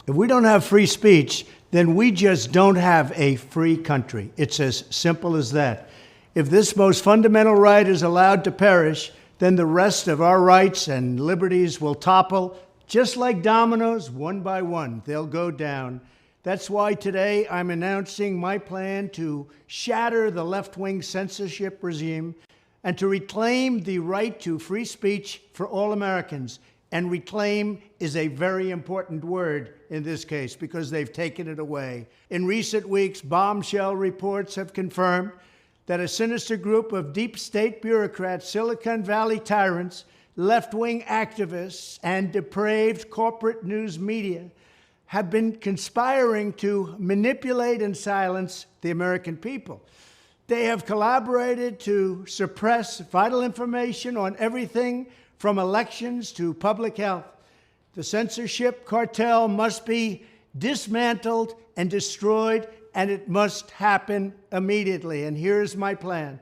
If we don't have free speech, then we just don't have a free country. It's as simple as that. If this most fundamental right is allowed to perish, then the rest of our rights and liberties will topple, just like dominoes, one by one. They'll go down. That's why today I'm announcing my plan to shatter the left-wing censorship regime and to reclaim the right to free speech for all Americans. And reclaim is a very important word in this case because they've taken it away. In recent weeks, bombshell reports have confirmed that a sinister group of deep state bureaucrats, Silicon Valley tyrants, left-wing activists, and depraved corporate news media have been conspiring to manipulate and silence the American people. They have collaborated to suppress vital information on everything from elections to public health. The censorship cartel must be dismantled and destroyed, and it must happen immediately. And here's my plan.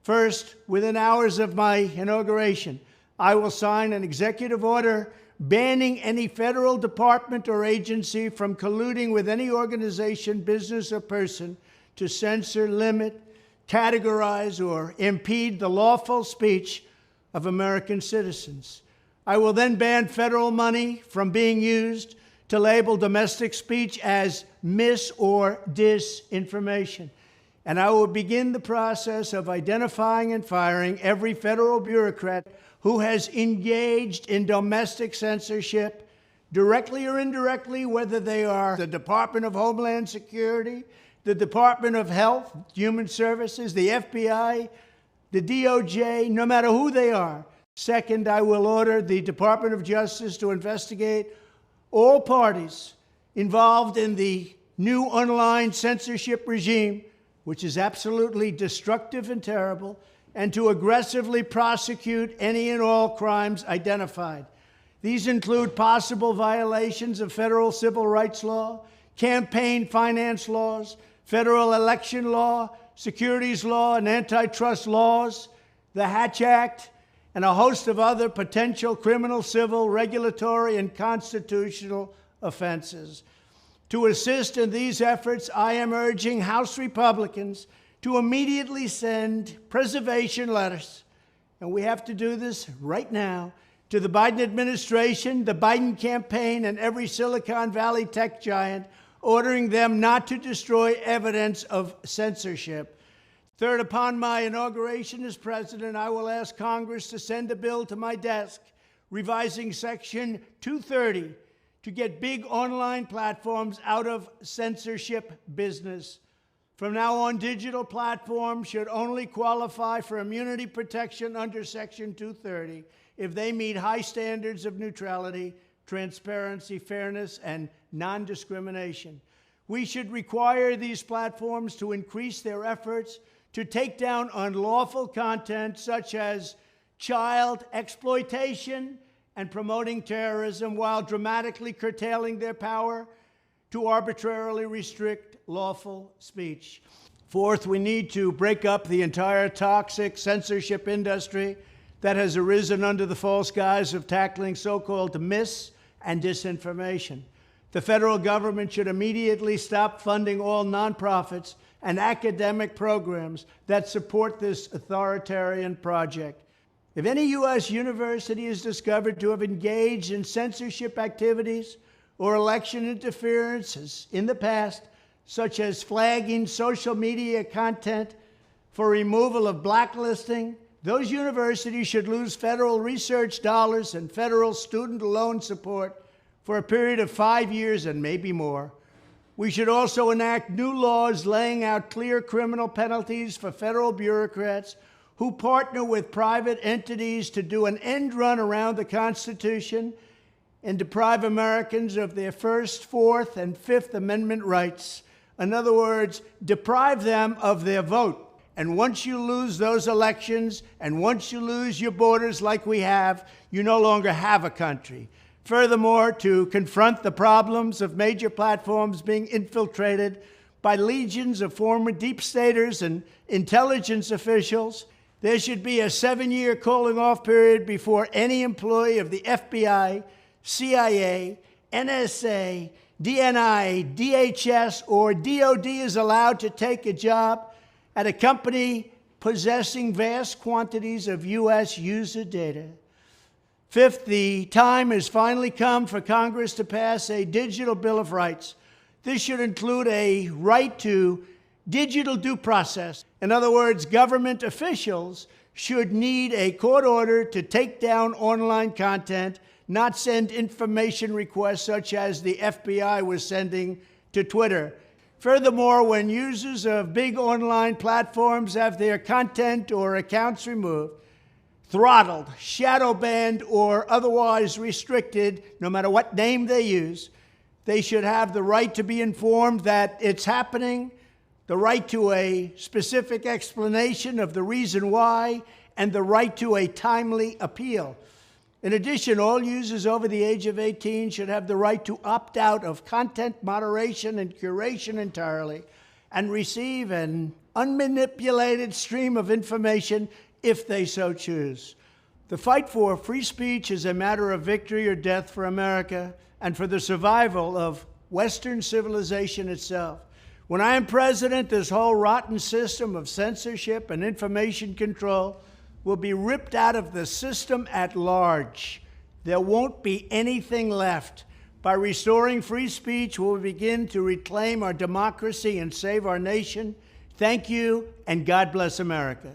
First, within hours of my inauguration, I will sign an executive order banning any federal department or agency from colluding with any organization, business, or person to censor, limit, categorize, or impede the lawful speech of American citizens. I will then ban federal money from being used to label domestic speech as mis- or disinformation. And I will begin the process of identifying and firing every federal bureaucrat who has engaged in domestic censorship, directly or indirectly, whether they are the Department of Homeland Security, the Department of Health, Human Services, the FBI, the DOJ, no matter who they are. Second, I will order the Department of Justice to investigate all parties involved in the new online censorship regime, which is absolutely destructive and terrible, and to aggressively prosecute any and all crimes identified. These include possible violations of federal civil rights law, campaign finance laws, federal election law, securities law, and antitrust laws, the Hatch Act, and a host of other potential criminal, civil, regulatory, and constitutional offenses. To assist in these efforts, I am urging House Republicans to immediately send preservation letters, and we have to do this right now, to the Biden administration, the Biden campaign, and every Silicon Valley tech giant, ordering them not to destroy evidence of censorship. Third, upon my inauguration as president, I will ask Congress to send a bill to my desk revising Section 230 to get big online platforms out of censorship business. From now on, digital platforms should only qualify for immunity protection under Section 230 if they meet high standards of neutrality, transparency, fairness, and non-discrimination. We should require these platforms to increase their efforts to take down unlawful content such as child exploitation and promoting terrorism, while dramatically curtailing their power to arbitrarily restrict lawful speech. Fourth, we need to break up the entire toxic censorship industry that has arisen under the false guise of tackling so-called mis- and disinformation. The federal government should immediately stop funding all nonprofits and academic programs that support this authoritarian project. If any U.S. university is discovered to have engaged in censorship activities or election interferences in the past, such as flagging social media content for removal of blacklisting, those universities should lose federal research dollars and federal student loan support for a period of 5 years and maybe more. We should also enact new laws laying out clear criminal penalties for federal bureaucrats who partner with private entities to do an end run around the Constitution and deprive Americans of their First, Fourth, and Fifth Amendment rights. In other words, deprive them of their vote. And once you lose those elections, and once you lose your borders like we have, you no longer have a country. Furthermore, to confront the problems of major platforms being infiltrated by legions of former deep staters and intelligence officials, there should be a 7-year cooling-off period before any employee of the FBI, CIA, NSA, DNI, DHS, or DOD is allowed to take a job at a company possessing vast quantities of U.S. user data. Fifth, the time has finally come for Congress to pass a digital Bill of Rights. This should include a right to digital due process. In other words, government officials should need a court order to take down online content, not send information requests such as the FBI was sending to Twitter. Furthermore, when users of big online platforms have their content or accounts removed, throttled, shadow banned, or otherwise restricted, no matter what name they use, they should have the right to be informed that it's happening, the right to a specific explanation of the reason why, and the right to a timely appeal. In addition, all users over the age of 18 should have the right to opt out of content moderation and curation entirely and receive an unmanipulated stream of information if they so choose. The fight for free speech is a matter of victory or death for America and for the survival of Western civilization itself. When I am president, this whole rotten system of censorship and information control will be ripped out of the system at large. There won't be anything left. By restoring free speech, we'll begin to reclaim our democracy and save our nation. Thank you, and God bless America.